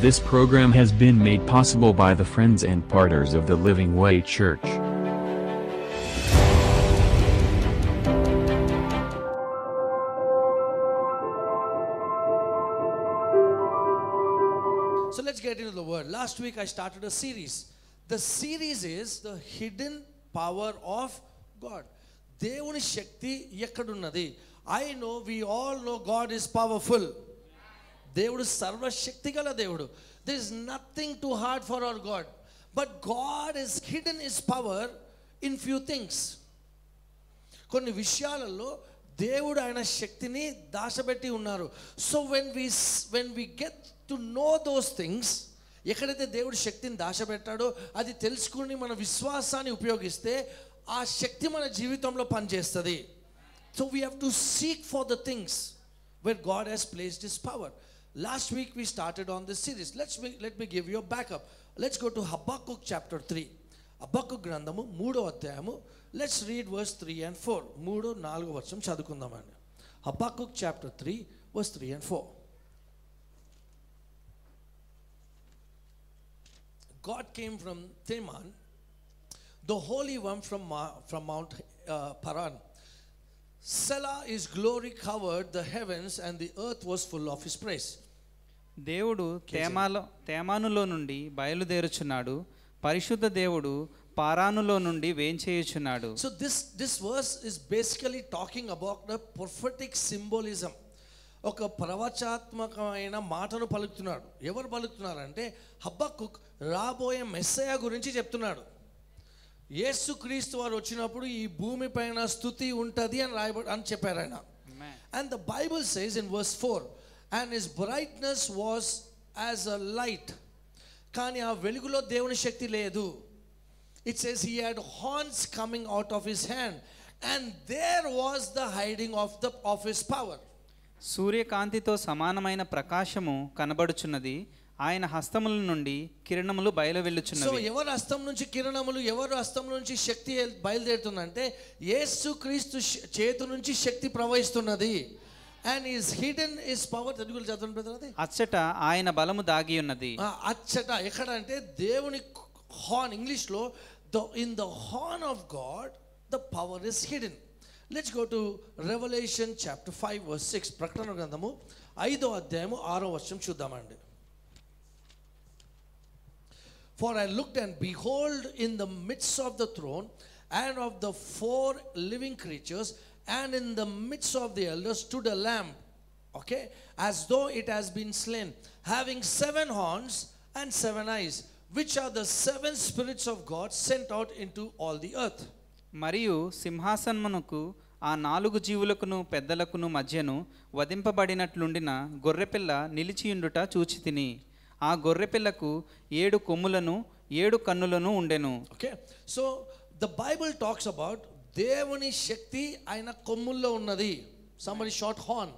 This program has been made possible by the friends and partners of the Living Way Church. So let's get into the word. Last week I started a series. The series is the hidden power of God. దేవుని శక్తి ఎక్కడున్నది? I know, we all know God is powerful. దేవుడు సర్వశక్తిగల దేవుడు. There is nothing too hard for our God. But God has hidden his power in few things. కొన్ని విషయాలలో దేవుడు ఆయన శక్తిని దాచబెట్టి ఉన్నారు. So when we get to know those things, ఎక్కడైతే దేవుడు శక్తిని దాచబెట్టాడో అది తెలుసుకుని మన విశ్వాసాన్ని ఉపయోగిస్తే ఆ శక్తి మన జీవితంలో పనిచేస్తుంది. So we have to seek for the things where God has placed his power. Last week we started on this series. Let me give you a backup. Let's go to Habakkuk chapter 3. Habakkuk గ్రంథము 3వ అధ్యాయము. Let's read verse 3 and 4. 3-4 వచనం చదువుకుందామండి. Habakkuk chapter 3 verse 3 and 4. God came from Teman, the Holy One from Mount Paran. Selah, his glory covered the heavens and the earth was full of his praise. దేవుడు తేమానులో నుండి బయలుదేరుచున్నాడు, పరిశుద్ధ దేవుడు పారానులో నుండి వేంచేయుచున్నాడు. So this verse is basically talking about the prophetic symbolism. ఒక ప్రవచనాత్మకమైన మాటను పలుకుతున్నాడు. ఎవరు పలుకుతున్నారంటే Habakkuk రాబోయే మెస్సయా గురించి చెప్తున్నాడు. యేసుక్రీస్తు వారు వచ్చినప్పుడు ఈ భూమి పైన స్తుతి ఉంటది అని చెప్పారు ఆయన. And the Bible says in verse 4, and his brightness was as a light. కానీ ఆ వెలుగులో దేవుని శక్తి లేదు. It says he had horns coming out of his hand and there was the hiding of his power. సూర్యకాంతితో సమానమైన ప్రకాశము కనబడుచున్నది, ఆయన హస్తముల నుండి కిరణములు బయలువెళ్ళుచున్నవి. So ఎవరి హస్తం నుంచి కిరణములు, ఎవరి హస్తం నుంచి శక్తి బయలుదేరుతుందంటే యేసుక్రీస్తు చేతు నుంచి శక్తి ప్రవహిస్తున్నది. And is hidden his power. తెలుగులో చదవండి బ్రదర్. అచ్చట ఆయన బలము దాగి ఉన్నది. అచ్చట ఎక్కడ అంటే దేవుని హార్న్. ఇంగ్లీష్ లో in the horn of God the power is hidden. Let's go to Revelation chapter 5 verse 6. ప్రకటన గ్రంథము 5వ అధ్యాయము 6వ వచనం చూద్దామండి. For I looked and behold in the midst of the throne and of the 4 living creatures and in the midst of the elders stood a lamb, okay, as though it has been slain, having 7 horns and 7 eyes, which are the 7 spirits of God sent out into all the earth. మరియు సింహాసనమునకు ఆ 4 జీవులకును పెద్దలకును మధ్యను వధింపబడినట్లుండిన గొర్రెపిల్ల నిలిచియుండుట చూచితిని. ఆ గొర్రెపిల్లకు 7 కొమ్ములను 7 కన్నులను ఉండెను. Okay, so the Bible talks about దేవుని శక్తి ఆయన కొమ్ముల్లో ఉన్నది. somebody short horn.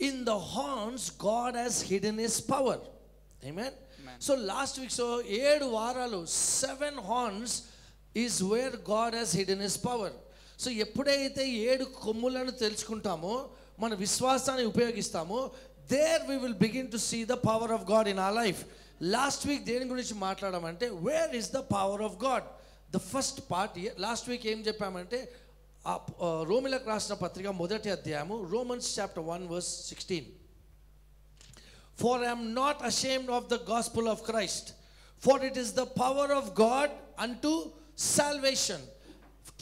In the horns God has hidden his power. Amen. So last week, so 7 వారాలు 7 horns is where God has hidden his power. So ఎప్పుడైతే 7 కొమ్ములను తెలుసుకుంటామో, మన విశ్వాసాన్ని ఉపయోగిస్తామో, there we will begin to see the power of God in our life. Last week దేని గురించి మాట్లాడామంటే where is the power of God. The first part, last week ఏం చెప్పామంటే రోమిలకు రాసిన పత్రిక 1వ అధ్యాయము, Romans chapter 1 verse 16. For I am not ashamed of the gospel of Christ, for it is the power of God unto salvation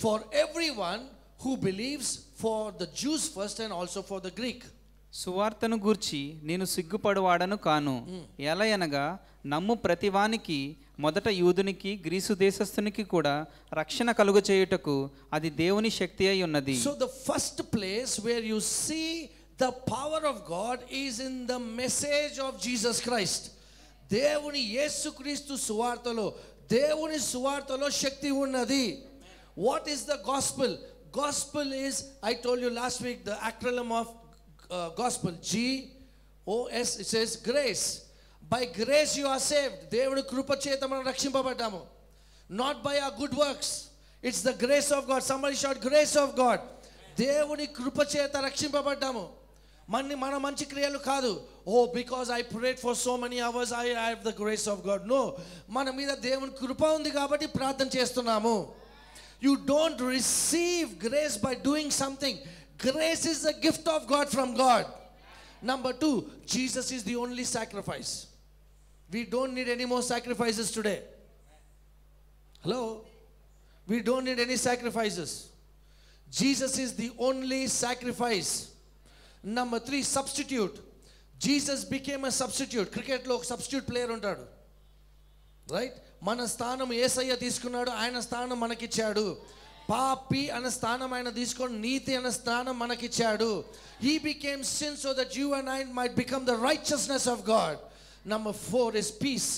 for everyone who believes, for the Jews first and also for the Greek. సువార్తను గూర్చి నేను సిగ్గుపడువాడను కాను, ఎలయనగా నమ్ము ప్రతివానికి, మొదట యూదునికి Greece దేశస్థునికి కూడా రక్షణ కలుగచేయుటకు అది దేవుని శక్తి అయి ఉన్నది. So the first place where you see the power of God is in the message of Jesus Christ. దేవుని యేసుక్రీస్తు సువార్తలో, దేవుని సువార్తలో శక్తి ఉన్నది. What is the gospel? Gospel is, I told you last week, the acronym of gospel, GOS, it says grace. By grace you are saved. దేవుడి కృప చేత మనం రక్షింపబడ్డాము. Not by our good works. It's the grace of God. Somebody shout grace of God. దేవుని కృప చేత రక్షింపబడ్డాము. మన మంచి క్రియలు కాదు. Oh because I prayed for so many hours I have the grace of God. No, మన మీద దేవుని కృప ఉంది కాబట్టి ప్రార్థన చేస్తున్నాము. You don't receive grace by doing something. Grace is the gift of God from God. Number 2, Jesus is the only sacrifice. We don't need any more sacrifices today. Hello? We don't need any sacrifices. Jesus is the only sacrifice. Number 3, substitute. Jesus became a substitute. Cricket lo substitute player untadu, right? Mana sthanam యేసయ్య తీసుకున్నాడు, ఆయన స్థానం మనకిచ్చాడు. పాపి అనే స్థానం ఆయన తీసుకొని నీతి అనే స్థానం మనకిచ్చాడు. He became sin so that you and I might become the righteousness of God. Number 4 is peace.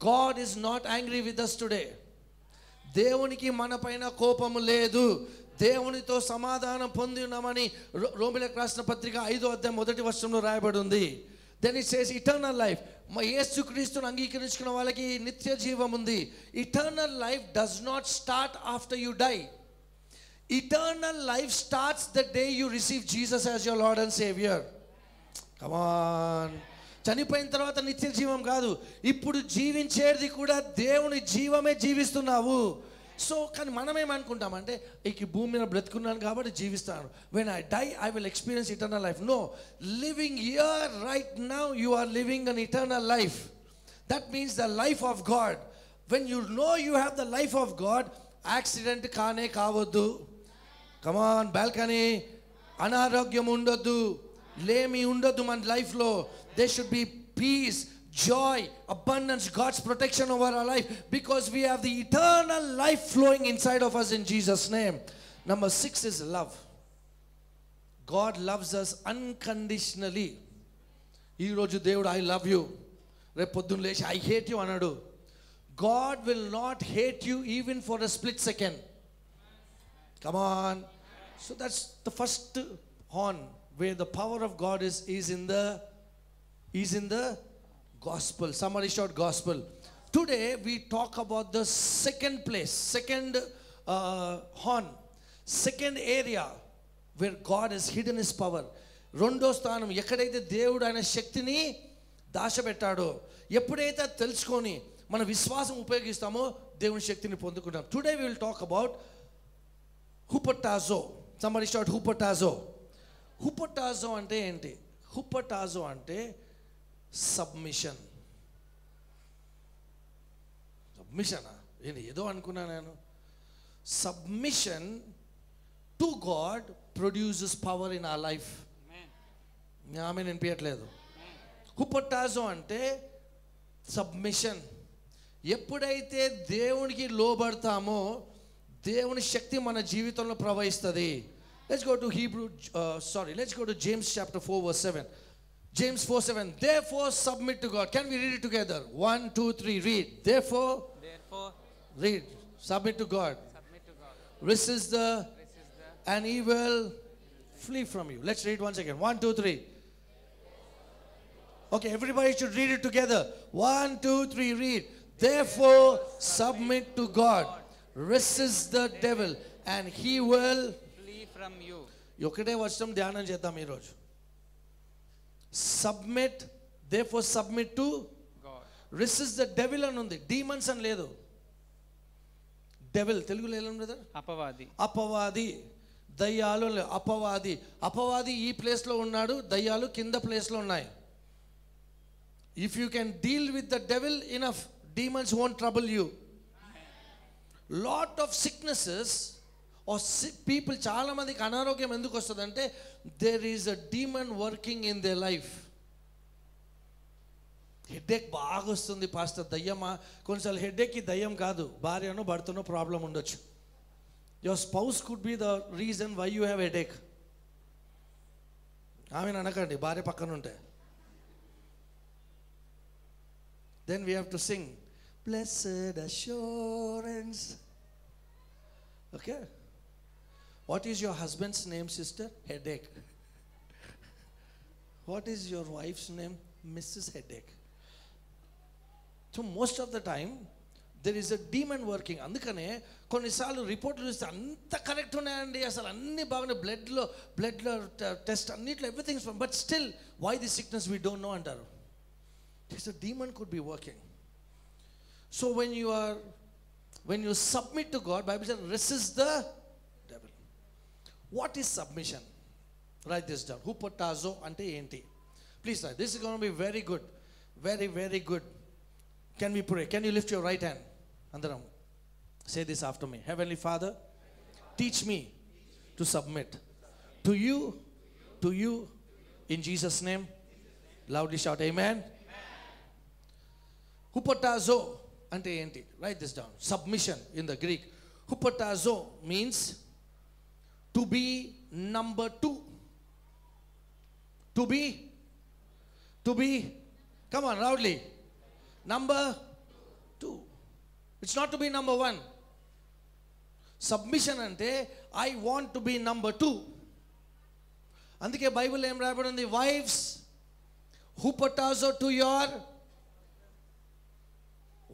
God is not angry with us today. దేవునికి మన పైన కోపము లేదు. దేవునితో సమాధానం పొంది ఉన్నామని రోమీయులకు రాసిన పత్రిక 5వ అధ్యాయం 1వ వచనంలో రాయబడి ఉంది. Then it says eternal life. యేసుక్రీస్తును అంగీకరించుకున్న వాళ్ళకి నిత్య జీవం ఉంది. Eternal life does not start after you die. Eternal life starts the day you receive Jesus as your Lord and Savior. Come on. చనిపోయిన తర్వాత నిత్య జీవం కాదు, ఇప్పుడు జీవించేది కూడా దేవుని జీవమే జీవిస్తున్నావు. సో కానీ మనమేమనుకుంటామంటే ఈ భూమి మీద బ్రతుకున్నాను కాబట్టి జీవిస్తాను. When I die I will experience eternal life. No, living here right now you are living an eternal life. That means the life of God. When you know you have the life of God, accident కానే కావద్దు. కమాన్, balcony, అనారోగ్యం ఉండొద్దు, లేమి ఉండొద్దు మన లైఫ్లో. There should be peace, joy, abundance, God's protection over our life, because we have the eternal life flowing inside of us in Jesus' name. Number 6 is love. God loves us unconditionally. ఈ రోజు దేవుడు I love you, రేపు పొద్దున్న లేచి I hate you అన్నాడు. God will not hate you even for a split second. Come on. So that's the first horn where the power of God is in the gospel. Somebody shout gospel. Today we talk about the second place, second horn, second area where God has hidden his power. రెండో స్థానం, ఎక్కడైతే దేవుడు ఆయన శక్తిని దాచబెట్టాడో, ఎప్పుడైతే తెలుసుకొని మన విశ్వాసం ఉపయోగిస్తామో దేవుని శక్తిని పొందుకుంటాం. Today we will talk about hupotazo. Somebody shout hupotazo. Hupotazo అంటే ఏంటి? Hupotazo అంటే సబ్మిషన్. సబ్మిషనా? ఏదో అనుకున్నా నేను. Submission to God produces power in our life. ఆమె వినిపించట్లేదు. హుపోటాజో అంటే సబ్మిషన్. ఎప్పుడైతే దేవునికి లోబడతామో దేవుని శక్తి మన జీవితంలో ప్రవహిస్తుంది. Let's go to James chapter 4 verse 7. James 4:7. Therefore submit to God. Can we read it together? 1, 2, 3, read. Therefore read. Submit to God. Resist and he will flee from you. Let's read once again. 1, 2, 3. Okay, everybody should read it together. 1, 2, 3, read. Therefore submit to God. Resist the devil and he will flee from you. ఒకటే వచనం ధ్యానం చేద్దాం ఈరోజు. Submit, therefore submit to God. Resist the devil అని ఉంది, demons అని లేదు. devil తెలుగులో ఎలా ఉంది? అపవాది, దయ్యాలు. అపవాది ఈ ప్లేస్ లో ఉన్నాడు, దయ్యాలు కింద ప్లేస్ లో ఉన్నాయి. If you can deal with the devil enough, demons won't trouble you. Lot of sicknesses or sick people, చాలా మందికి అనారోగ్యం ఎందుకు వస్తుందంటే there is a demon working in their life. Headache బాగా వస్తుంది పాస్టర్, దయ్యమా? కొన్నిసార్లు హెడేక్కి దయ్యం కాదు, భార్యనో భర్తనో ప్రాబ్లం ఉండొచ్చు. your spouse could be the reason why you have headache. ఆమెను అనకండి, భార్య పక్కన ఉంటే. then we have to sing blessed assurance. Okay, what is your husband's name, sister? Headache. What is your wife's name? Mrs. Headache. So most of the time there is a demon working. అందుకనే కొన్నిసార్లు రిపోర్ట్లు చూస్తే అంత correct ఉన్నాయండి, అసలు అన్ని బాగున్నాయి, బ్లడ్లో టెస్ట్ అన్నిట్లో everything from, but still why the sickness we don't know అంటారు. It's a demon could be working. So when you submit to God, Bible says resist the devil. What is submission? Write this down. Hupotazo ante enti? Please write. This is going to be very good, very, very good. Can we pray? Can you lift your right hand? Andaram, say this after me. Heavenly Father, teach me to submit to you in Jesus name. Loudly shout amen. Hupotazo ante enti? Write this down. Submission in the Greek. Hupotazo means to be number two. To be, come on loudly, number two. It's not to be number one. Submission ante I want to be number two. అందుకే Bible ఏం రాయబడి ఉంది? Wives, hupotazo to your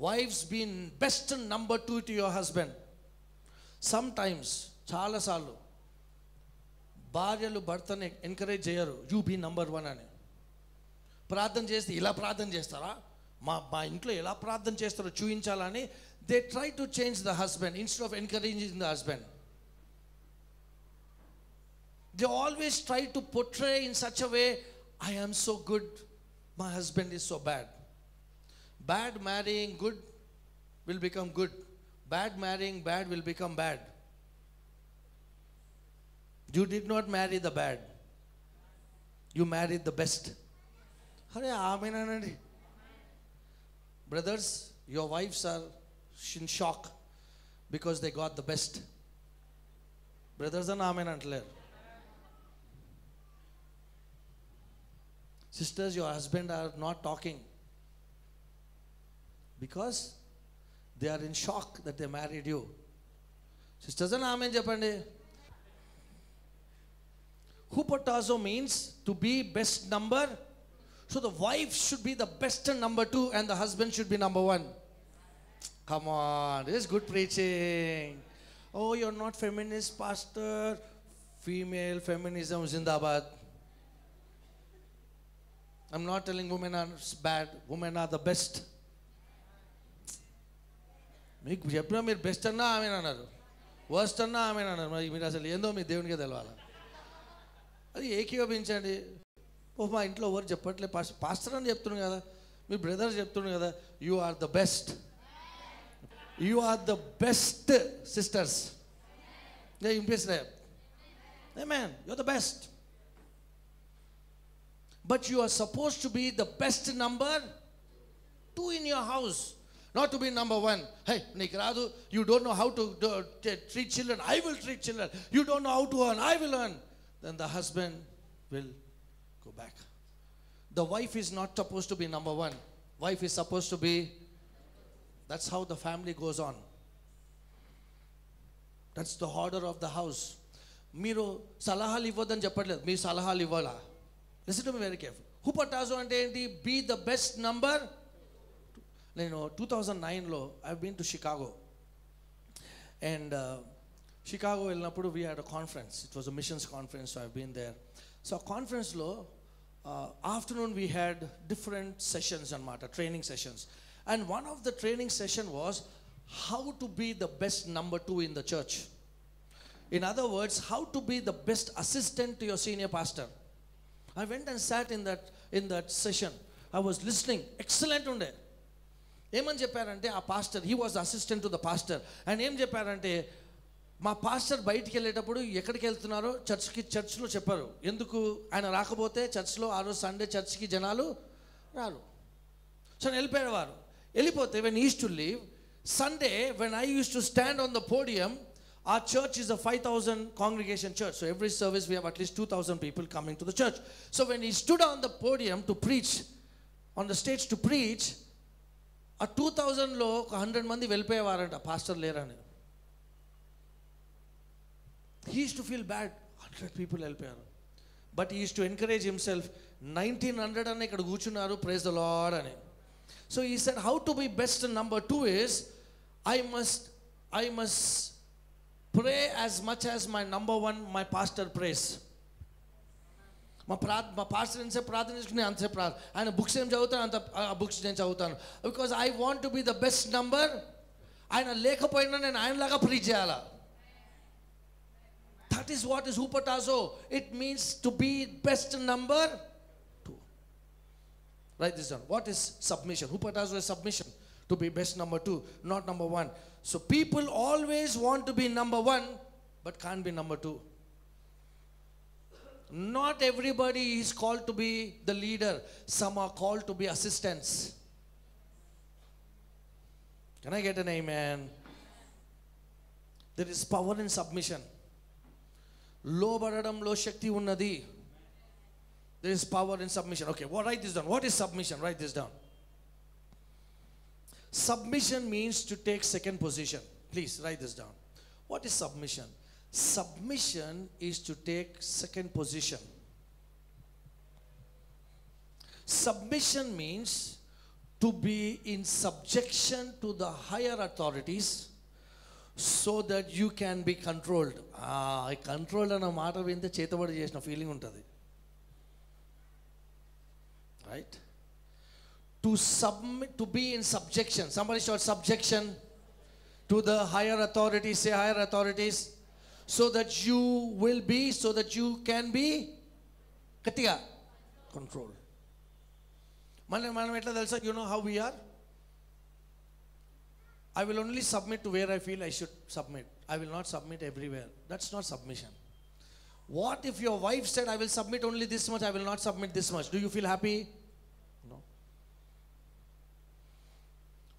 wives, being best number two to your husband. Sometimes చాలాసార్లు భార్యలు భర్తని encourage చేయరు, you be number one అని. ప్రార్థన చేస్తే ఇలా ప్రార్థన చేస్తారా, మా ఇంట్లో ఎలా ప్రార్థన చేస్తారో చూపించాలని they try to change the husband instead of encouraging the husband. They always try to portray in such a way, I am so good, my husband is so bad. Bad marrying good will become good. Bad marrying bad will become bad. You did not marry the bad. You married the best. Hare amen anandi. Brothers, your wives are in shock because they got the best. Brothers and amen antler. Sisters, your husband are not talking because they are in shock that they married you. Sisters and amen చెప్పండి. Hupotazo means to be best number. So the wife should be the best number two and the husband should be number one. Come on, this is good preaching. Oh, you're not feminist, pastor. Female feminism zindabad. I'm not telling women are bad. Women are the best. మీకు చెప్పినా మీరు best అన్నా ఆమె అన్నారు, worst అన్నా ఆమె అన్నారు. మరి మీరు అసలు ఏందో మీ దేవునికే తెలవాలి. అది ఏకీభవించండి. మా ఇంట్లో ఎవరు చెప్పట్లే, పాస్టర్ అని చెప్తున్నాను కదా, మీ బ్రదర్ చెప్తున్నాను కదా, you are the best, you are the best sisters. Impressed? Amen. You are the best. But you are supposed to be the best number two in your house. Not to be number one. Hey, Nikradu, you don't know how to treat children. I will treat children. You don't know how to earn. I will earn. Then the husband will go back. The wife is not supposed to be number one. Wife is supposed to be. That's how the family goes on. That's the order of the house. Meeru salahalu ivvadan cheppatledu. Mee salahalu ivvala. Listen to me very carefully. Hupotazo ante enti? Be the best number. నేను 2009లో I been to Chicago, and Chicago వెళ్ళినప్పుడు we had a conference. It was a missions conference. So I been there. So ఆ కాన్ఫరెన్స్లో afternoon we had different sessions అనమాట, training sessions. And one of the training session was how to be the best number two in the church. In other words, how to be the best assistant to your senior pastor. I went and sat in that session. I was listening. Excellent unde. ఏమని చెప్పారంటే ఆ pastor, he was assistant to the pastor, and ఏం చెప్పారంటే మా pastor బయటికి వెళ్ళేటప్పుడు ఎక్కడికి వెళ్తున్నారో చర్చ్లో చెప్పారు. ఎందుకు? ఆయన రాకపోతే చర్చ్లో ఆ రోజు సండే చర్చ్కి జనాలు రారు. సో వెళ్ళిపోయేవారు. వెళ్ళిపోతే when is to leave Sunday, when I use to stand on the podium, our church is a 5,000 congregation church. So every service we have at least 2,000 people coming to the church. So when he stood on the podium to preach, on the stage to preach, ఆ 2000లో 100 మంది వెళ్ళిపోయేవారంట, pastor లేరని. He use to feel bad, 100 people వెళ్ళిపోయారు. But he use to encourage himself, 1900 అని ఇక్కడ కూర్చున్నారు, praise the Lord అని. So he said how to be best. Number 2 is I must pray as much as my number one, my pastor prays. మా pastor ఎంతసేపు ప్రార్థన చేసుకుని అంతసేపు ప్రార్థన, ఆయన బుక్స్ ఏం చదువుతాను అంత బుక్స్ నేను చదువుతాను. Because I want to be the best number. ఆయన లేకపోయినా నేను ఆయనలాగా ప్రీచ్ చేయాలా. దట్ ఈస్ వాట్ ఈస్ హూపటాజో. It means to be best number 2. Right this down. What is submission? హూపటాజో is submission. To be best number 2, not number 1. So people always want to be number 1 but can't be number 2. Not everybody is called to be the leader. Some are called to be assistants. Can I get an amen? There is power in submission. లోబడడంలో శక్తి ఉన్నది. There is power in submission. Okay, write this down. What is submission? Write this down. Submission means to take second position. Please write this down. What is submission? Submission is to take second position. Submission means to be in subjection to the higher authorities so that you can be controlled. I controlled ana maata vinte chetabadi chesina feeling untadi. Right? To submit, to be in subjection. Somebody shout subjection to the higher authorities. Say higher authorities. So that you will be, so that you can be katiga control. Manam etla telusa, you know how we are? I will only submit to where I feel I should submit. I will not submit everywhere. That's not submission. What if your wife said, I will submit only this much, I will not submit this much? Do you feel happy?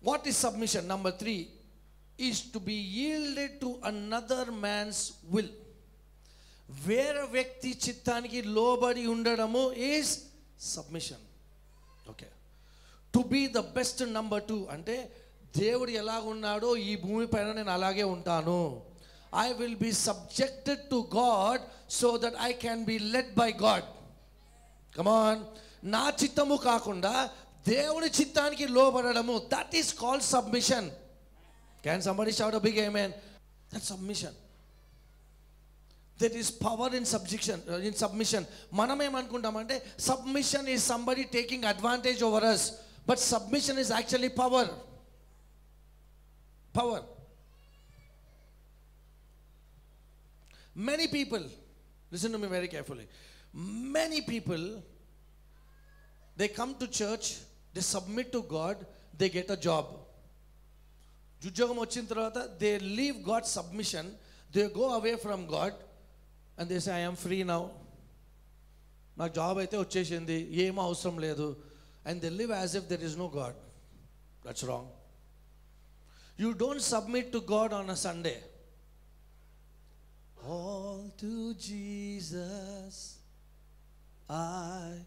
What is submission? Number 3 is to be yielded to another man's will. Vera వ్యక్తి చిత్తానికి లోబడి ఉండడము is submission. Okay. To be the best number 2 అంటే దేవుడు ఎలాగ ఉన్నాడో ఈ భూమి పైన నేను అలాగే ఉంటాను. I will be subjected to God so that I can be led by God. Come on. నా చిత్తము కాకుండా దేవుని చిత్తానికి లోబడడము, that is called submission. Can somebody shout a big amen? That's submission. There is power in submission. మనం ఏమనుకుంటామంటే submission is somebody taking advantage over us, but submission is actually power. Many people, listen to me very carefully, many people, they come to church, they submit to God, they get a job. ఉద్యోగం వచ్చిన తర్వాత they leave God's submission, they go away from God and they say, I am free now. నాకు job అయితే వచ్చేసింది, ఏం అవసరం లేదు. And they live as if there is no God. That's wrong. You don't submit to God on a Sunday. All to Jesus I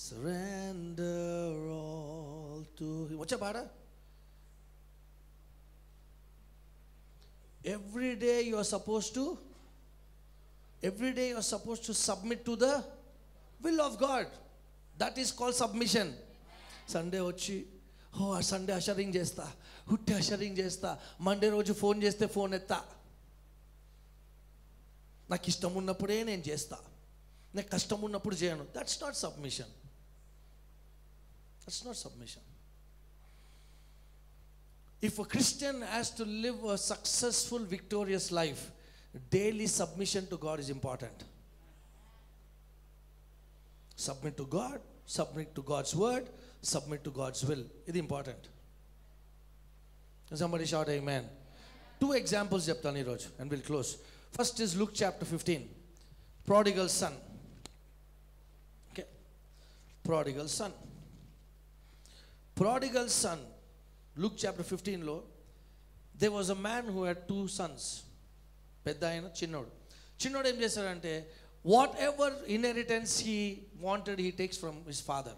surrender all to him. What's your paada? Every day you are supposed to submit to the will of God. That is called submission. Sunday వచ్చి Sunday అషరింగ్ చేస్తా, హుట్టి అషరింగ్ చేస్తా, Monday రోజు phone చేస్తే phone ఎత్తా, నాకు ఇష్టం ఉన్నప్పుడే నేను చేస్తా, నాకు కష్టం ఉన్నప్పుడు చేయను. That's not submission. That's not submission. If a Christian has to live a successful, victorious life, daily submission to God is important. Submit to God, submit to God's word, submit to God's will. It is important. Somebody shout amen. 2 examples చెప్తాను ఈరోజు and we'll close. First is Luke chapter 15. Prodigal son. Okay. Prodigal son. Luke chapter 15 లో there was a man who had 2 sons. పెద్ద ఆయన చిన్నోడు ఏం చేశాడంటే whatever inheritance he wanted he takes from his father.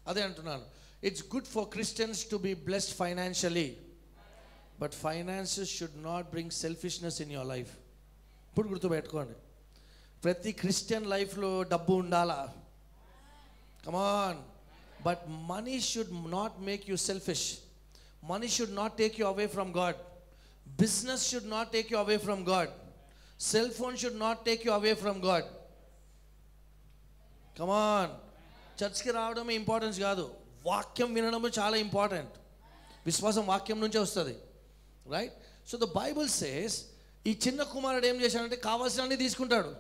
అదే అంటున్నాను, it's good for Christians to be blessed financially, but finances should not bring selfishness in your life. ఇప్పుడు గుర్తుపెట్టుకోండి, ప్రతి క్రిస్టియన్ లైఫ్లో డబ్బు ఉండాలా. Come on. But money should not make you selfish. Money should not take you away from God. Business should not take you away from God. Cell phone should not take you away from God. Come on. చర్చ్కి రావడమే importance కాదు, వాక్యం వినడము చాలా important. విశ్వాసం వాక్యం నుంచే వస్తుంది, right? So the Bible says, ఈ చిన్న కుమారుడు ఏం చేశాడంటే కావాల్సినవన్నీ తీసుకుంటాడు.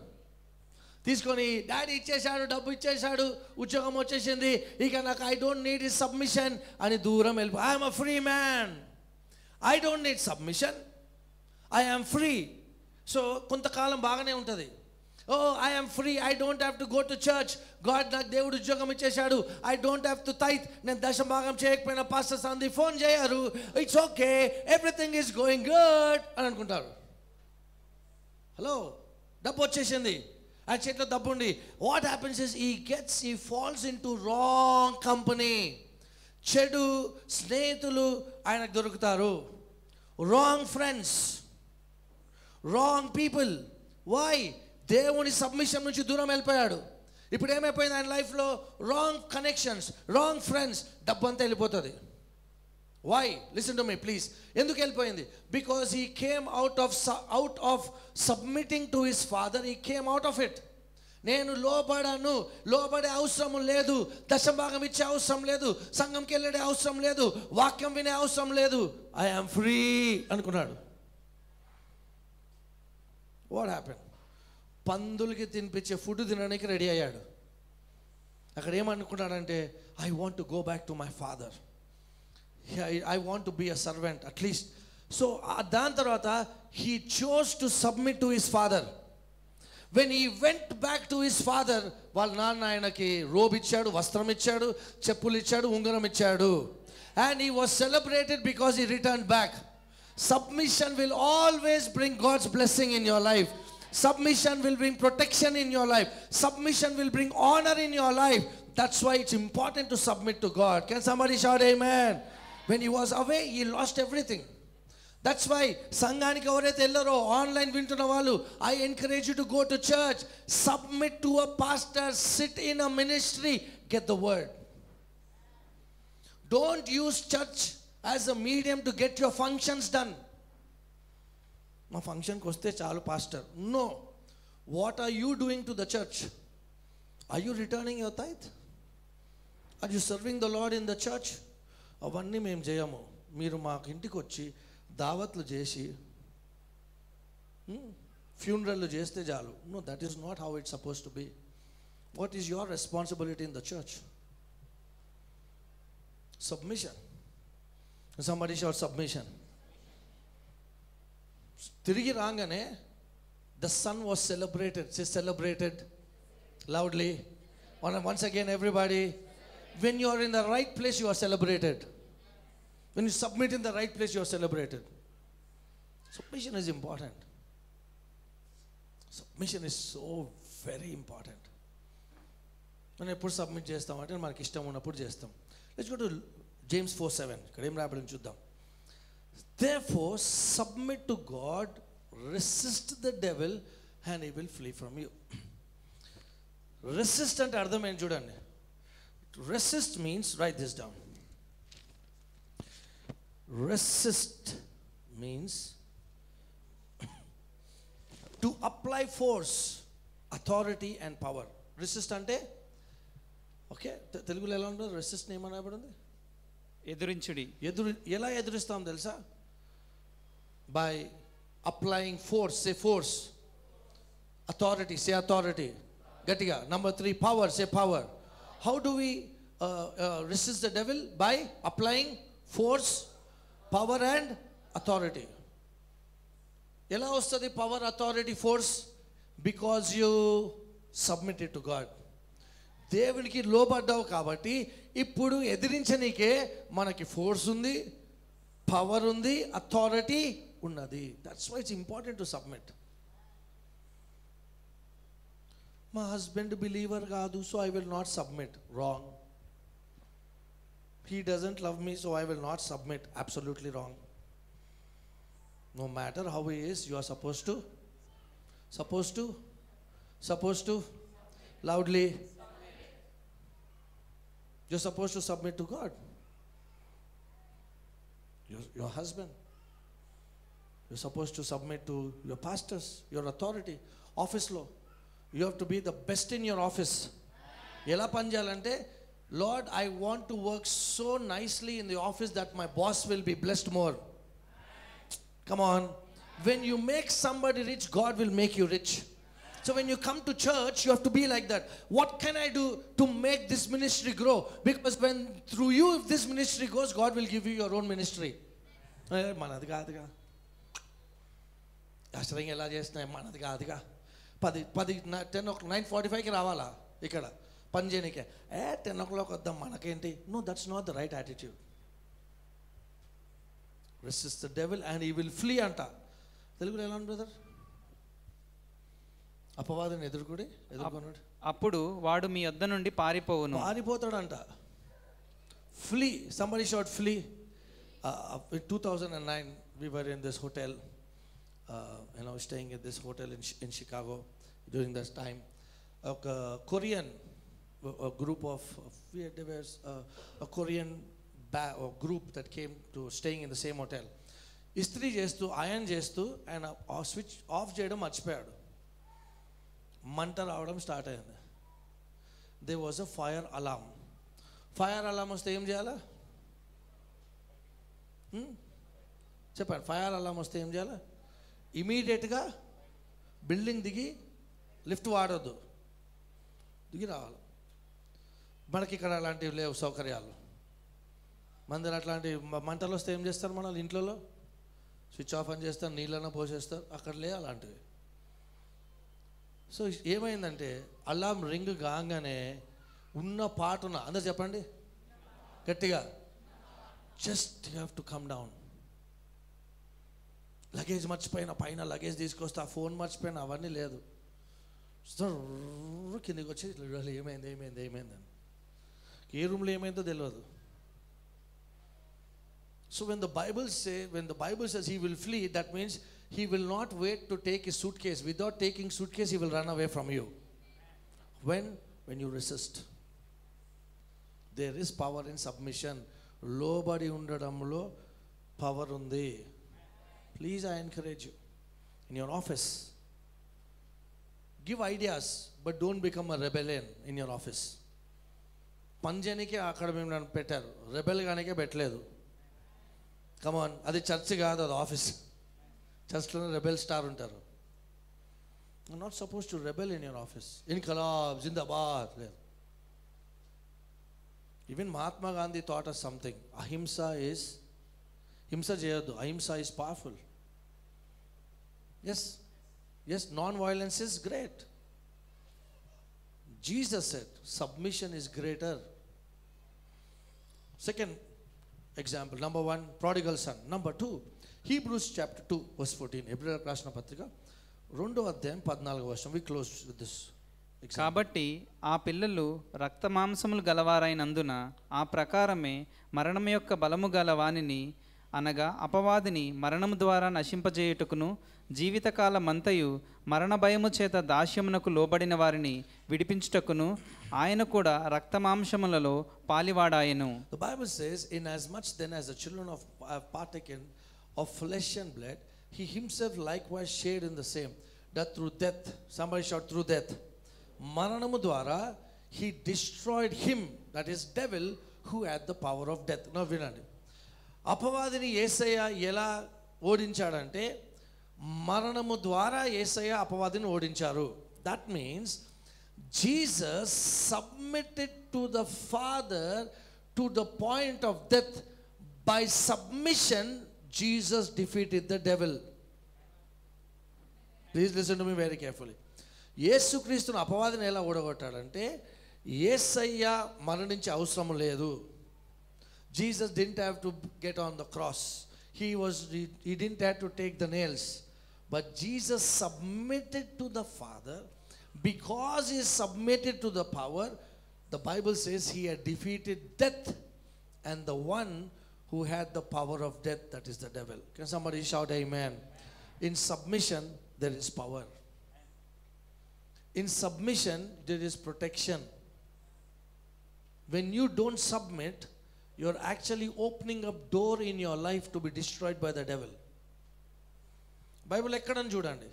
తీసుకొని డాడీ ఇచ్చేశాడు, డబ్బు ఇచ్చేశాడు, ఉద్యోగం వచ్చేసింది, ఇక నాకు I don't need his submission అని దూరం వెళ్ళిపో. I'm a free man, I don't need submission, I am free. So కొంతకాలం బాగానే ఉంటుంది. Oh I am free, I don't have to go to church, God నాకు దేవుడు ఉద్యోగం ఇచ్చేశాడు, I don't have to tithe, నేను దశభాగం చేయకపోయినా పాస్టర్ సంది ఫోన్ చేయరు, it's okay, everything is going good అని అనుకుంటారు. హలో, డబ్బు వచ్చేసింది, ఆ చేతిలో డబ్బు ఉండి, what happens is he falls into wrong company. చెడు స్నేహితులు ఆయనకు దొరుకుతారు, wrong friends, wrong people. Why? దేవుని సబ్మిషన్ నుంచి దూరం వెళ్ళిపోయాడు. ఇప్పుడు ఏమైపోయింది ఆయన లైఫ్లో? రాంగ్ కనెక్షన్స్, రాంగ్ ఫ్రెండ్స్, డబ్బు అంతా వెళ్ళిపోతుంది. Why? Listen to me please. ఎందుకు వెళ్ళిపోయింది? Because he came out of submitting to his father, he came out of it. నేను లోబడే అవసరం లేదు, దశభాగం ఇచ్చే అవసరం లేదు, సంఘంకి వెళ్ళే అవసరం లేదు, వాక్యం వినే అవసరం లేదు, ఐ యామ్ ఫ్రీ అనుకున్నాడు. What happen? పందులకి తినిపించే ఫుడ్ తినడానికి రెడీ అయ్యాడు. అక్కడ ఏమనుకున్నాడంటే, I want to go back to my father, I want to be a servant at least. So దాని తర్వాత he chose to submit to his father. When he went back to his father, వాళ్ళ నాన్న ఆయనకి robe ఇచ్చాడు, వస్త్రం ఇచ్చాడు, చెప్పులు ఇచ్చాడు, ఉంగరం ఇచ్చాడు. And he was celebrated because he return back. Submission will always bring God's blessing in your life. Submission will bring protection in your life. Submission will bring honor in your life. That's why it's important to submit to God. Can somebody shout amen? When he was away, he lost everything. That's why సంఘానికి ఎవరైతే వెళ్ళారో, online వింటున్న వాళ్ళు, I encourage you to go to church, submit to a pastor, sit in a ministry, get the word. Don't use church as a medium to get your functions done. మా ఫంక్షన్కి వస్తే చాలు pastor. No. What are you doing to the church? Are you returning your tithe? Are you serving the Lord in the church? అవన్నీ మేము చేయము. మీరు మాకు ఇంటికి వచ్చి దావత్లు చేసి ఫ్యూనరల్లు చేస్తే చాలు. No, that is not how it's suppose to be. What is your responsibility in the church? Submission. Somebody shout submission. తిరిగి రాగానే the son was celebrated. Say celebrated loudly. Once again everybody. When you are in the right place, you are celebrated. When you submit in the right place, you are celebrated. Submission is important. Submission is so very important. మనం ఎప్పుడు submit చేస్తామంటే మనకి ఇష్టం ఉన్నప్పుడు చేస్తాం. Let's go to James 4:7. ఇక్కడ ఏం రాయబడింది చూద్దాం. Therefore submit to God, resist the devil and he will flee from you. Resist అంటే అర్థం ఏంటి చూడండి. Resist means, write this down. Resist means to apply force, authority and power. Resist అంటే okay, తెలుగులో ఎలా ఉంటుంది? రెసిస్ట్ ఏమని రాయబడింది? ఎదురించుడి. ఎలా ఎదురిస్తాం తెలుసా? By applying force. Say force. Authority. Say authority గట్టిగా. Number 3 power. Say power. How do we resist the devil? By applying force, power and authority. ఎలా వస్తుంది power, authority, force? Because you submitted to God. దేవునికి లోబడ్డావు కాబట్టి ఇప్పుడు ఎదిరించనీకే మనకి force ఉంది, power ఉంది, అథారిటీ ఉన్నది. That's why it's important to submit. మా హస్బెండ్ బిలీవర్ కాదు, so I will not submit. Wrong. He doesn't love me, so I will not submit. Absolutely wrong. No matter how he is, you are supposed to loudly, you're supposed to submit to God. Your husband. You're supposed to submit to your pastors, your authority. Office law. You have to be the best in your office. ఎలా పని చేయాలంటే, Lord, I want to work so nicely in the office that my boss will be blessed more. Come on. When you make somebody rich, God will make you rich. So when you come to church, you have to be like that. What can I do to make this ministry grow? Because when through you, if this ministry goes, God will give you your own ministry. మనది కాదుగా, ఆశ్రయం ఎలా చేస్తున్నాయి, మనది కాదుగా. 9:45కి రావాలా ఇక్కడ పని చేయనికే, 10 o'clock వద్దాం మనకేంటి. No, that's not the right attitude. Resist the devil and he will flee అంట. తెలుగులో ఎలా ఉంది బ్రదర్? అపవాదిని ఎదుర్కొన్నాడు, అప్పుడు వాడు మీ యొద్ద నుండి పారిపోతాడంట. Flee. Somebody shout flee. In 2009 we were in this hotel, staying at this hotel in Chicago. During that time, a Korean group of there was a Korean group that came to staying in the same hotel. ఇస్త్రీ చేస్తూ iron చేస్తూ ఆయన switch off చేయడం మర్చిపోయాడు. మంట రావడం start అయింది. They was a fire Alam. Fire Alam వస్తే ఏం చేయాలా చెప్పండి? ఫైర్ అలామ్ వస్తే ఏం చేయాలా? ఇమీడియట్గా బిల్డింగ్ దిగి, లిఫ్ట్ వాడొద్దు, దిగి రావాలి. మనకి ఇక్కడ అలాంటివి లేవు సౌకర్యాలు. మన దగ్గర అట్లాంటి మంటలు వస్తే ఏం చేస్తారు? మన ఇంట్లో స్విచ్ ఆఫ్ అని చేస్తారు, నీళ్ళన్నా పోసేస్తారు. అక్కడ లే అలాంటివి. సో ఏమైందంటే, అలారం రింగ్ కాగానే ఉన్న పాటున అందరు చెప్పండి గట్టిగా, just you have to come down. Luggage మర్చిపోయినా, పైన లగేజ్ తీసుకొస్తే ఆ ఫోన్ మర్చిపోయినా, అవన్నీ లేదు. కిందికి వచ్చి ఏమైందని, ఏ రూమ్లో ఏమైందో తెలియదు. So when the Bible says he will flee, that means he will not wait to take his suitcase. Without taking suitcase, he will run away from you. When you resist. There is power in submission. Lobadi undadamlo power undi. Please, I encourage you. In your office, give ideas, but don't become a rebellion in your office. పంజానికి అక్కడ మేము నన్ను పెట్టారు, rebel గానికే పెట్టలేదు. కమాన్, అది church కాదు, అది office. చర్చ్లోనే rebel star ఉంటారు. You not suppose to rebel in your office. ఇన్కలాబ్ జిందాబాద్ లేదు. Even Mahatma Gandhi thought us something. హింస చేయొద్దు. అహింస is powerful. Yes, non violence is great. Jesus said submission is greater. Second example, number 1, prodigal son. Number 2, Hebrews chapter 2 verse 14. హెబ్రీయులకు రాసిన పత్రిక 2వ అధ్యాయం 14వ వచనం. We close with this example. కాబట్టి ఆ పిల్లలు రక్త మాంసములు గలవారైనందున ఆ ప్రకారమే మరణం యొక్క బలము గల వానిని, అనగా అపవాదిని మరణము ద్వారా నశింపజేయుటకును, జీవితకాలమంతయు మరణ భయము చేత దాస్యమునకు లోబడిన వారిని విడిపించుటకును ఆయన కూడా రక్తమాంసములలో పాలివాడాయెను. The Bible says, inasmuch then as the children have partaken of flesh and blood, he himself likewise shared in the same, that through death, somebody shout through death, మరణము ద్వారా he destroyed him, that is devil, who had the power of death. Now వినండి, అపవాదిని యేసయ్య ఎలా ఓడించాడంటే, మరణము ద్వారా యేసయ్య అపవాదిని ఓడించారు. That means Jesus submitted to the father to the point of death. By submission Jesus defeated the devil. Please listen to me very carefully. యేసుక్రీస్తును అపవాదిని ఎలా ఓడగొట్టాడంటే, యేసయ్య మరణించే అవసరం లేదు. Jesus didn't have to get on the cross. He didn't have to take the nails. But Jesus submitted to the Father. Because he submitted to the power, the Bible says he had defeated death and the one who had the power of death, that is the devil. Can somebody shout amen? In submission there is power. In submission there is protection. When you don't submit, you're actually opening up door in your life to be destroyed by the devil. Bible ఎక్కడని చూడండి,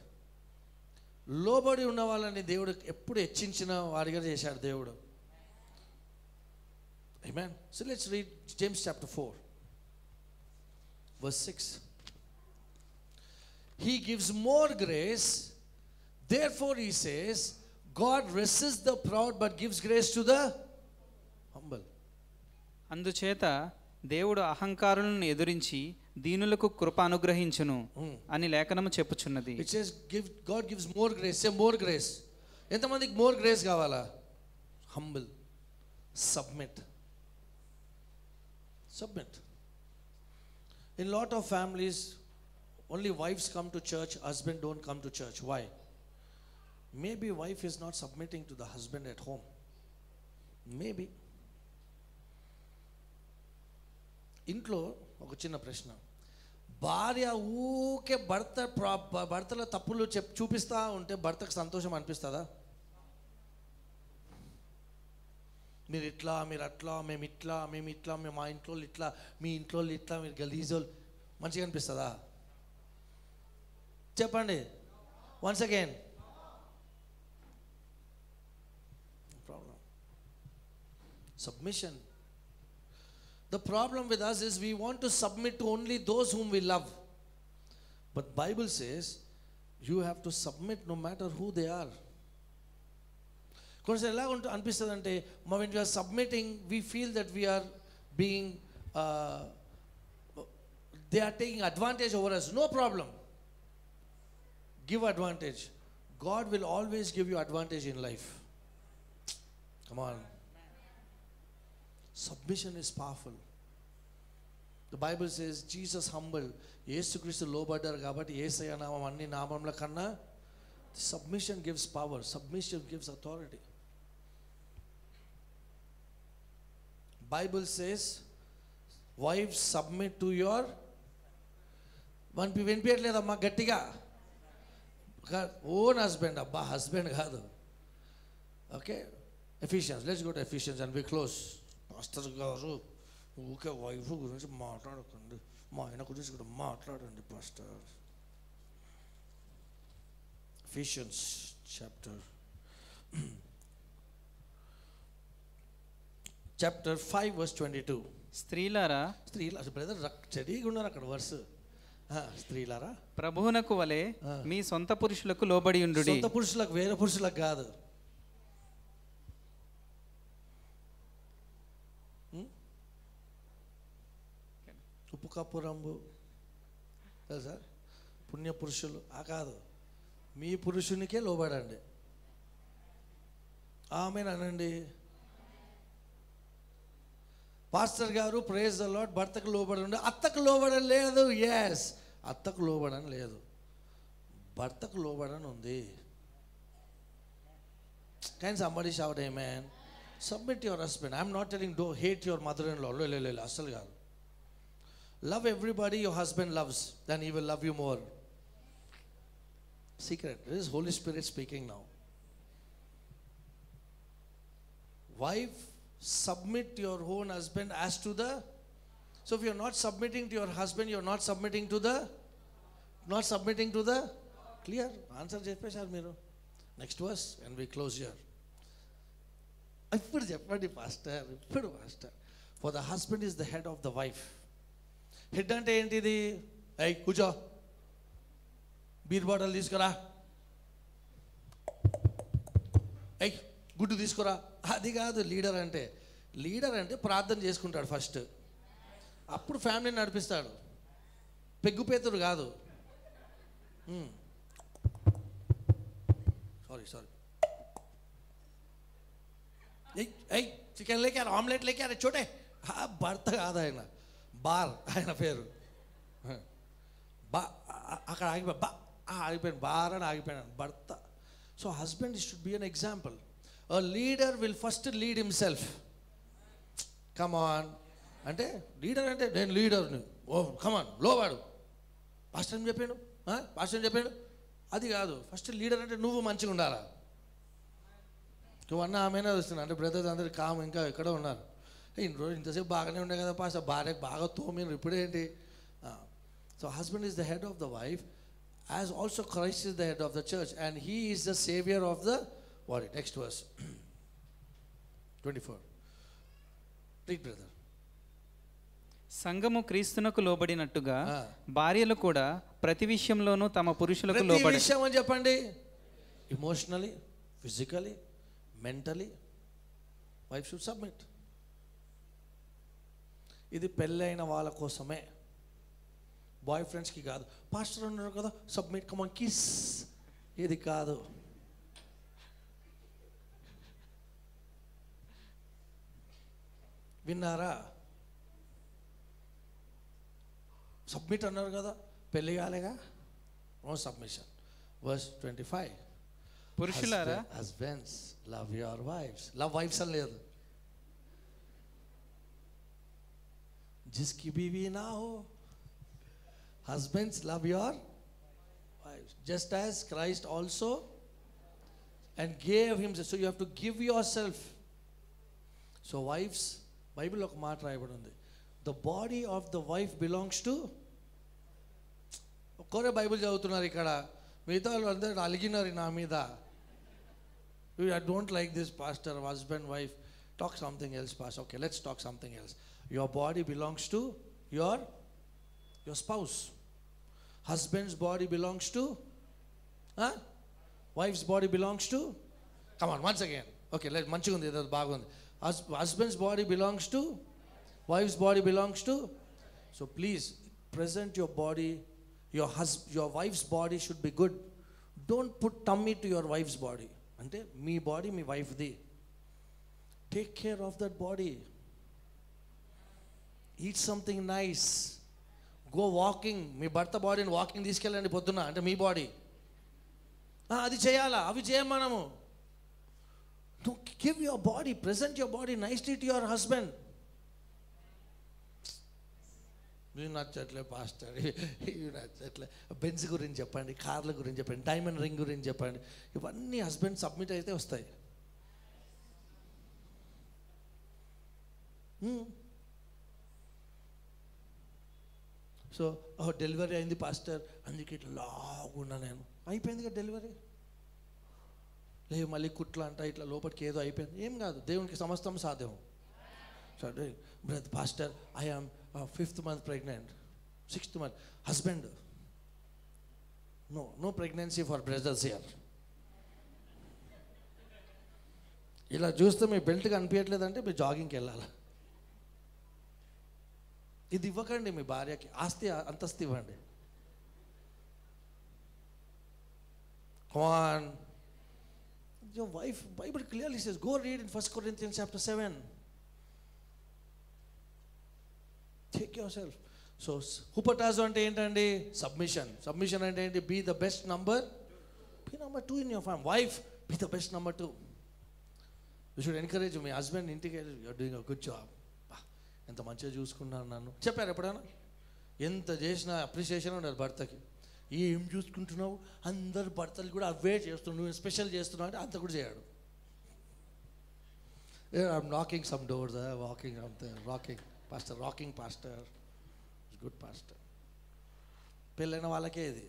లోబడి ఉన్న వాళ్ళని దేవుడు ఎప్పుడు హెచ్చించిన వారిగా చేశాడు దేవుడు. Amen. So let's read James chapter 4 verse 6. He gives more grace, therefore he says, God resists the proud but gives grace to the humble. అందుచేత దేవుడు అహంకారులను ఎదురించి దీనులకు కృప అనుగ్రహించును అని లేఖనము చెప్పుచున్నది. It says God gives more grace. Say more grace. ఎంతమందికి more grace కావాలా? Humble. Submit. In lot of families, only wives come to church, husband don't come to church. Why? Maybe wife is not submitting to the husband at home. Maybe. ఇంట్లో ఒక చిన్న ప్రశ్న, భార్య ఊకే భర్తలో తప్పులు చూపిస్తా ఉంటే భర్తకు సంతోషం అనిపిస్తుందా? మీరు ఇట్లా, మీరు అట్లా, మేము ఇట్లా, మేము మా ఇంట్లో ఇట్లా, మీ ఇంట్లో ఇట్లా, మీరు గలీజోల్, మంచిగా అనిపిస్తుందా? చెప్పండి once again. Problem submission. The problem with us is we want to submit to only those whom we love. But Bible says you have to submit no matter who they are. Because ఎలా అనిపిస్తుంది అంటే, when we are submitting, we feel that we are being they are taking advantage over us. No problem. Give advantage. God will always give you advantage in life. Come on. Submission is powerful. The Bible says Jesus humble. యేసుక్రీస్తు లోబడ్డారు కాబట్టి యేసయ్య నామం అన్ని నామముల కన్నా submission gives power. Submission gives authority. Bible says wives submit to your వినిపించలేదమ్మా గట్టిగా, own husband. అబ్బా husband కాదు. Okay, Ephesians. Let's go to Ephesians and we close. Pastor గారు ఊకే వైఫ్ గురించి మాట్లాడకండి, మా ఆయన గురించి కూడా మాట్లాడండి పాస్టర్. Ephesians chapter 5 verse 22. స్త్రీలారా, బ్రదర్ చెడిగా ఉన్నారు అక్కడ వర్స్. స్త్రీలారా ప్రభువునకు వలె మీ సొంత పురుషులకు లోబడి ఉండుడి. సొంత పురుషులకు, వేరే పురుషులకు కాదు. ఉప్పు కప్పు రంబు తెలుసా, పుణ్య పురుషులు కాదు, మీ పురుషునికే లోబడండి. ఆమెన్ అనండి. పాస్టర్ గారు ప్రైజ్ ద లార్డ్, భర్తకు లోబడండి. అత్తకు లోబడని లేదు. ఎస్, అత్తకు లోబడని లేదు, భర్తకు లోబడని ఉంది. Can somebody shout amen? Submit your husband. I'm not telling don't hate your mother-in-law. లేదు, అసలు కాదు. Love everybody your husband loves, then he will love you more. Secret. This is Holy Spirit speaking now. Wife, submit your own husband as to the. So if you're not submitting to your husband, you're not submitting to the. Clear? Answer చెప్పేశారు మీరు. Next verse and we close here. ఇప్పుడు చెప్పండి pastor. For the husband is the head of the wife. Head అంటే ఏంటిది? కూర్చో, beer bottle తీసుకురా, గుడ్డు తీసుకురా, అది కాదు లీడర్ అంటే. లీడర్ అంటే ప్రార్థన చేసుకుంటాడు ఫస్ట్, అప్పుడు ఫ్యామిలీని నడిపిస్తాడు. పెగ్గుపేతురు కాదు. సారీ చికెన్ లేకారు, ఆమ్లెట్ లేకారు, చోటే. భర్త కాదు ఆయన, బార్ ఆయన పేరు. అక్కడ ఆగిపోయాను, బార్ అని ఆగిపోయాను, భర్త. So husband should be an example. A leader will first lead himself. Come on. అంటే లీడర్ అంటే నేను లీడర్ని, ఓ కమాన్ లోవాడు, పాస్టర్ ఏం చెప్పాడు, అది కాదు. ఫస్ట్ లీడర్ అంటే నువ్వు మంచిగా ఉండాలా. నువ్వు అన్న ఆమెనే వస్తున్నా అంటే బ్రదర్స్ అందరు కామ్ ఇంకా ఎక్కడో ఉన్నారు. ఇన్ని రోజులు ఇంతసేపు బాగానే ఉండే కదా పాస్టర్, భార్యకు బాగా తోమిన ఇప్పుడేంటి? So husband is the head of the wife, as also Christ is the head of the church, and he is the saviour of the body. Next verse 24. Read brother. సంఘము క్రీస్తునకు లోబడినట్టుగా భార్యలు కూడా ప్రతి విషయంలోనూ తమ పురుషులకు ప్రతి లోబడి. విషయం అని చెప్పండి. Emotionally, physically, mentally wife should submit. ఇది పెళ్ళైన వాళ్ళ కోసమే, బాయ్ ఫ్రెండ్స్కి కాదు. పాస్టర్ ఉన్నారు కదా సబ్మిట్ కమాన్ కిస్, ఇది కాదు. విన్నారా? సబ్మిట్ అన్నారు కదా, పెళ్ళి కాలేగా, నో సబ్మిషన్. వర్స్ 25. పురుషులారా, husbands love your wives. Love wives అని లేదు. जिसकी बीवी ना हो, husbands love your wives just as Christ also and gave himself. So you have to give yourself. So wives, Bible ఒక మాట రాయబడి ఉంది, the body of the wife belongs to. ఒక్కరే బైబిల్ చదువుతున్నారు ఇక్కడ, మిగతా వాళ్ళు అందరూ అలిగినారు నా మీద. I don't like this pastor, husband wife, talk something else pastor. Okay, let's talk something else. Your body belongs to your spouse. Husband's body belongs to wife's body belongs to. Come on, once again. Okay, let manchiga undi, edo baagundi. Husband's body belongs to, wife's body belongs to. So please present your body, your wife's body should be good. Don't put tummy to your wife's body. Ante మీ body మీ వైఫ్ది. Take care of that body. Eat something nice. Go walking. మీ భర్త బాడీని walking తీసుకెళ్ళండి పొద్దున్న, అంటే మీ body. అది చేయాలా? అవి చేయం మనము. Give your body, present your body nicely to your husband. మీరు నచ్చట్లే పాస్టర్, ఇవి నచ్చట్లే. బెంజ్ గురించి చెప్పండి, కార్ల గురించి చెప్పండి, డైమండ్ రింగ్ గురించి చెప్పండి. ఇవన్నీ హస్బెండ్ సబ్మిట్ అయితే వస్తాయి. సో డెలివరీ అయింది పాస్టర్, అందుకే ఇట్లా లాగున్నా నేను. అయిపోయింది కదా డెలివరీ, లేవు మళ్ళీ కుట్లు అంట, ఇట్లా లోపలికి ఏదో అయిపోయింది. ఏం కాదు, దేవునికి సమస్తం సాధ్యం. సరే brother pastor, I am 5th month pregnant, 6th month. Husband, no pregnancy for brothers here. ఇలా చూస్తే మీ బెల్ట్ కనిపించట్లేదంటే మీరు జాగింగ్కి వెళ్ళాలి. ఇది ఇవ్వకండి మీ భార్యకి, ఆస్తి అంతస్తు ఇవ్వండి. Come on. Your wife, Bible clearly says, go read in 1 Corinthians chapter 7. Take yourself. So hupotazo అంటే ఏంటండి? సబ్మిషన్. సబ్మిషన్ అంటే ఏంటి? Be the best number. Be number 2 in your family. Wife, be the best number 2. You should encourage me husband ఇంటికి, you are doing a good job. ఎంత మంచిగా చూసుకున్నాను నన్ను చెప్పారు ఎప్పుడైనా? ఎంత చేసినా అప్రిషియేషన్ ఉండదు భర్తకి. ఏం చూసుకుంటున్నావు, అందరు భర్తలు కూడా అవే చేస్తున్నావు, నువ్వు స్పెషల్ చేస్తున్నావు అంటే అంత కూడా చేయడు. I'm knocking some doors, walking rocking pastor, rocking pastor, good pastor. పెళ్ళైన వాళ్ళకే ఇది.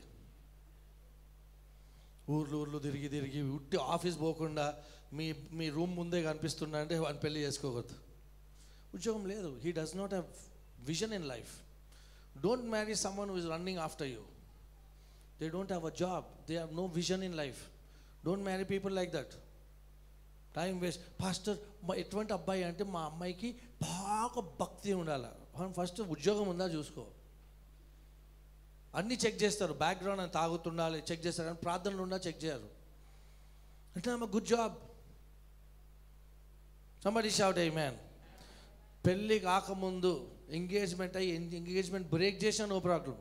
ఊర్లు తిరిగి తిరిగి ఉట్టి ఆఫీస్ పోకుండా మీ రూమ్ ముందే కనిపిస్తున్నా అంటే వాడిని పెళ్ళి చేసుకోకూడదు. ఉద్యోగం లేదు. He does not have vision in life. Don't marry someone who is running after you. They don't have a job, they have no vision in life. Don't marry people like that. Time waste. Pastor ఎటువంటి అబ్బాయి అంటే మా అమ్మాయికి బాగా భక్తి ఉండాలి. First ఉద్యోగం ఉందా చూసుకో. అన్నీ చెక్ చేస్తారు, బ్యాక్గ్రౌండ్ అని తాగుతుండాలి చెక్ చేస్తారు, కానీ ప్రార్థనలు ఉండా చెక్ చేయరు. అంటే ఆమె గుడ్ జాబ్. సంబడి షౌట్ ఆమేన్. పెళ్ళి కాకముందు ఎంగేజ్మెంట్ అయ్యి ఎంగేజ్మెంట్ బ్రేక్ చేసినా నో ప్రాబ్లం.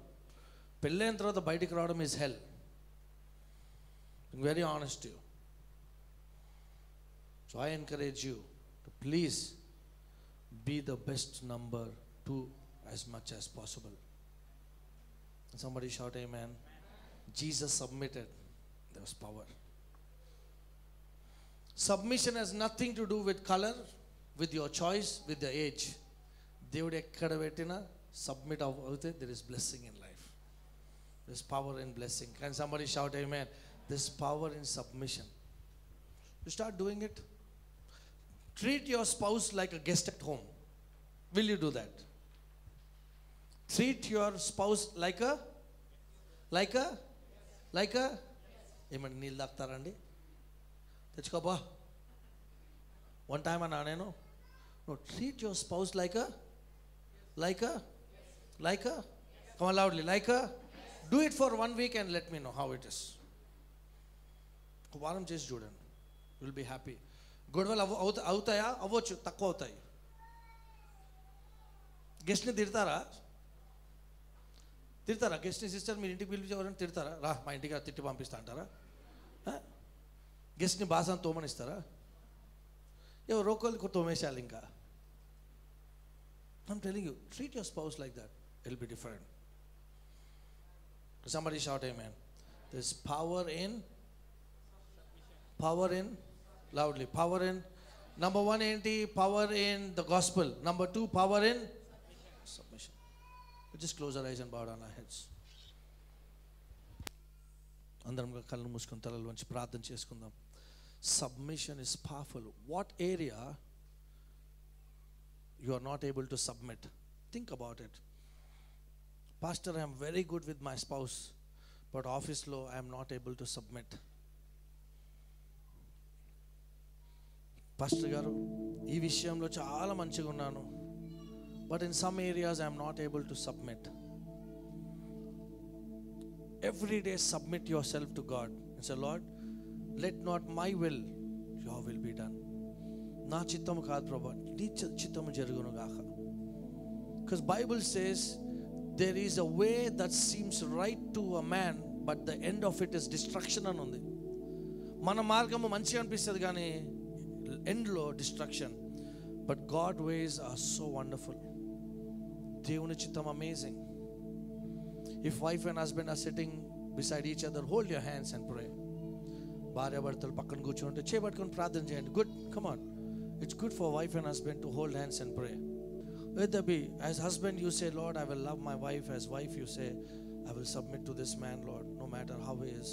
పెళ్ళైన తర్వాత బయటికి రావడం is hell. Very honest you. So I encourage you to please be the best number 2 as much as possible. Somebody shout amen. Jesus submitted, there was power. Submission has nothing to do with color, with your choice, with the age. దేవుడు ఎక్కడ పెట్టినా submit అవుతే there is blessing in life. There is power in blessing. Can somebody shout amen? There is power in submission. You start doing it. Treat your spouse like a guest at home. Will you do that? Treat your spouse like a ఏమండి నీళ్ళు తాగుతారండి? తెచ్చుకోబా. One time అన్నా నేను. No, treat your spouse like a come on loudly, do it for 1 week and let me know how it is. ఒక వారం చేసి చూడండి. You will be happy. గొడవలు అవుతాయా? అవ్వచ్చు, తక్కువ అవుతాయి. గెస్ట్ని తిడతారా? గెస్ట్ని సిస్టర్ మీరు ఇంటికి పిలిచేవారని తిడతారా? రా మా ఇంటికి తిట్టి పంపిస్తా అంటారా? గెస్ట్ని బాసాన్ని తోమనిస్తారా? ఎవరు రోకోలు తోమేశాలి ఇంకా. I'm telling you, treat your spouse like that. It will be different. Somebody shout amen. There's power in loudly. Power in number 1 enti power in the gospel. Number 2 power in submission. We just close our eyes and bow down our heads. అందరం కళ్ళు మూసుకొని తలలు వంచి ప్రార్థన చేసుకుందాం. Submission is powerful. What area you are not able to submit? Think about it. Pastor, I am very good with my spouse, but office lo I am not able to submit. Pastor garu ee vishayamlo chaala manchiga unnanu, but in some areas I am not able to submit. Every day submit yourself to God and say, Lord, let not my will, your will be done. నా చిత్తము కాదు ప్రభా, నీ చిత్తము జరుగును గాక. Because Bible says there is a way that seems right to a man, but the end of it is destruction అని ఉంది. మన మార్గము మంచిగా అనిపిస్తుంది కానీ ఎండ్లో destruction. But God ways are so wonderful. దేవుని చిత్తం amazing. If wife and husband are sitting beside each other, hold your hands and pray. భార్య భర్తలు పక్కన కూర్చుంటే చేపట్టుకొని ప్రార్థన చేయండి. Good, come on. It's good for wife and husband to hold hands and pray. Let there be, as husband you say, Lord, I will love my wife. As wife you say, I will submit to this man, Lord, no matter how he is.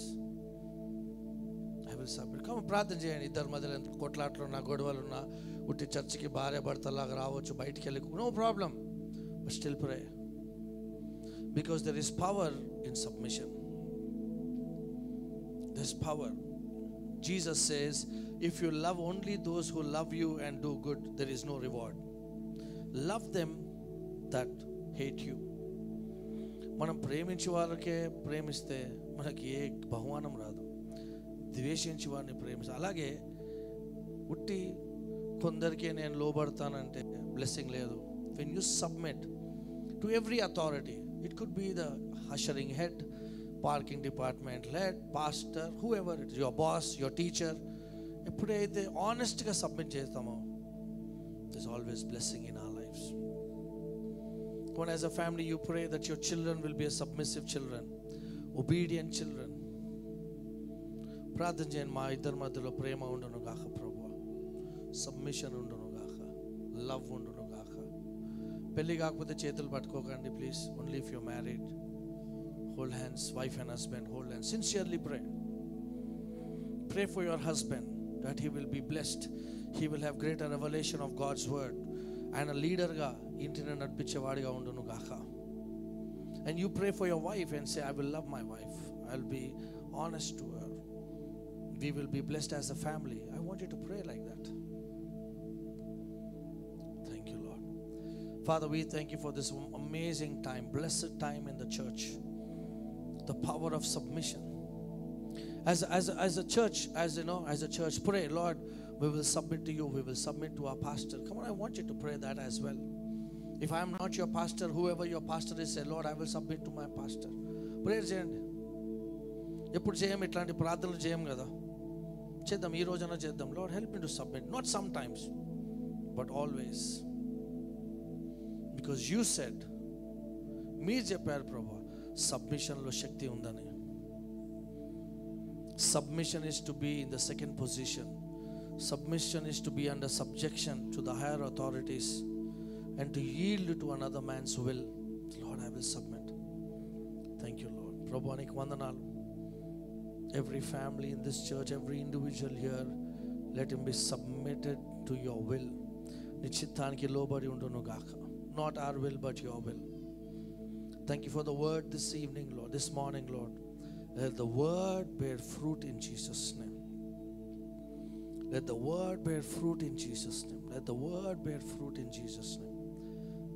I will submit. Come on, ప్రార్థన చేయండి. ఇద్దరు మధ్యలో ఎంత కొట్లాట్లు ఉన్నా, గొడవలు ఉన్నా, ఉట్టి చర్చికి భార్య భర్తలాగా రావచ్చు, బయటికి వెళ్ళి, no problem, but still pray. Because there is power in submission. There's power. Jesus says, if you love only those who love you and do good, there is no reward. Love them that hate you. మనం ప్రేమించే వాళ్ళకే ప్రేమిస్తే మనకి ఏ బహుమానం రాదు. ద్వేషించి వారిని ప్రేమిస్తే, అలాగే ఉట్టి కొందరికే నేను లోబడతానంటే బ్లెస్సింగ్ లేదు. when you submit to every authority, it could be the ushering head, parking department head, pastor, whoever it is, your boss, your teacher, ఎప్పుడైతే ఆనెస్ట్గా సబ్మిట్ చేస్తామో, there's always blessing in our lives. When as a family you pray that your children will be a submissive children, obedient children. ప్రార్థన చేయండి, మా ఇద్దరి మధ్యలో ప్రేమ ఉండును గాక ప్రభువా, సబ్మిషన్ ఉండును గాక, లవ్ ఉండును గాక. పెళ్ళి కాకపోతే చేతులు పట్టుకోకండి please. Only if you married, hold hands. Wife and husband, hold hands. Sincerely pray. Pray for your husband that he will be blessed. He will have greater revelation of God's word. And a leader ga intine nadpichevadiga undunu gaaka. And you pray for your wife and say, I will love my wife. I will be honest to her. We will be blessed as a family. I want you to pray like that. Thank you, Lord. Father, we thank you for this amazing time, blessed time in the church. The power of submission. As a church, as a church, pray, Lord, we will submit to you. We will submit to our pastor. Come on, I want you to pray that as well. If I am not your pastor, whoever your pastor is, say, Lord, I will submit to my pastor. Prayer చేయండి. ఎప్పుడు చేయం ఇట్లాంటి ప్రార్థనలు చేయం కదా, చేద్దాం. ఈ రోజైనా చేద్దాం. Lord, help me to submit. Not sometimes, but always. Because you said, మీరు చెప్పారు ప్రభు, సబ్మిషన్లో శక్తి ఉందని. Submission is to be in the second position. Submission is to be under subjection to the higher authorities and to yield to another man's will. Lord, I will submit. Thank you, Lord. Prabhu, anik vandanalu. Every family in this church, every individual here, let him be submitted to your will. నీ చిత్తానికి లోబడి ఉండును గాక. Not our will, but your will. Thank you for the word this evening, Lord, this morning, Lord. Let the word bear fruit in Jesus' name. Let the word bear fruit in Jesus' name. Let the word bear fruit in Jesus' name.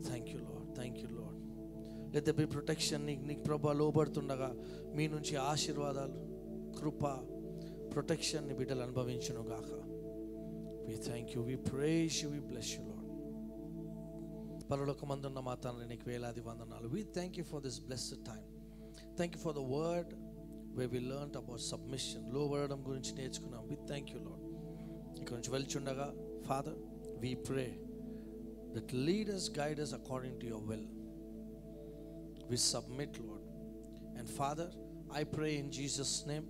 Thank you, Lord. Thank you, Lord. Let there be protection. నీకు ప్రభు లోబడుతుండగా మీ నుంచి ఆశీర్వాదాలు, కృప, protection ని బిడ్డలు అనుభవించును గాక. We thank you, we praise you, we bless you, Lord. పరలోకమందున్న మా తండ్రి, నీకు వేలాది వందనాలు. We thank you for this blessed time. Thank you for the word where we learned about submission. లోబడడం గురించి నేర్చుకున్నాం. We thank you, Lord. ఇక్కడ నుంచి వెళ్చుండగా Father, we pray that lead us, guide us according to your will. We submit, Lord. And Father, I pray in Jesus' name,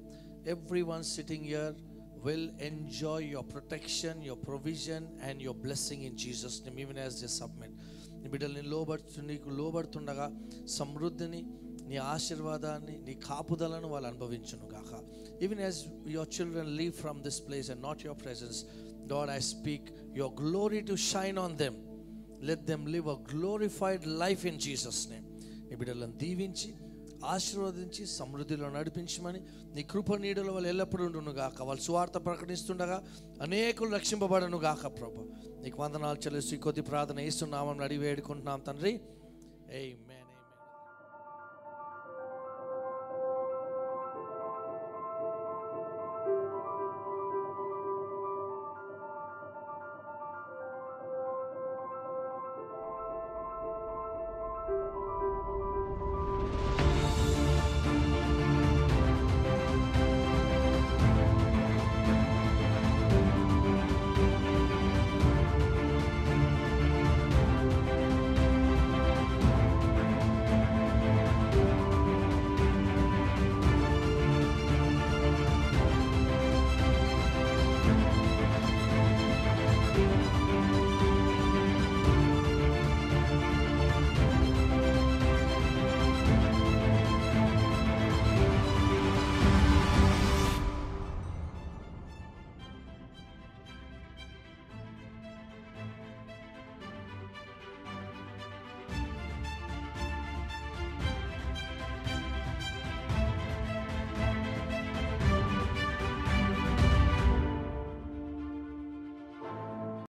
everyone sitting here will enjoy your protection, your provision and your blessing in Jesus' name, even as they submit. నీ బిడ్డల్ని నీకు లోబడుతుండగా సమృద్ధిని, నీ ఆశీర్వాదాన్ని, నీ కాపుదలను వాళ్ళు అనుభవించును గాక. Even as your children leave from this place and not your presence, Lord, I speak your glory to shine on them. Let them live a glorified life in Jesus' name. నీ బిడ్డలను దీవించి ఆశీర్వదించి సమృద్ధిలో నడిపించమని, నీ కృప నీడలో వాళ్ళు ఎల్లప్పుడూ ఉండును గాక. వాళ్ళు సువార్త ప్రకటిస్తుండగా అనేకులు రక్షింపబడను గాక. ప్రభు, నీకు వందనాలు చెల్లిస్తూ ఈ కొద్ది ప్రార్థన యేసు నామమున అడిగి వేడుకుంటున్నాం తండ్రి. ఆమేన్.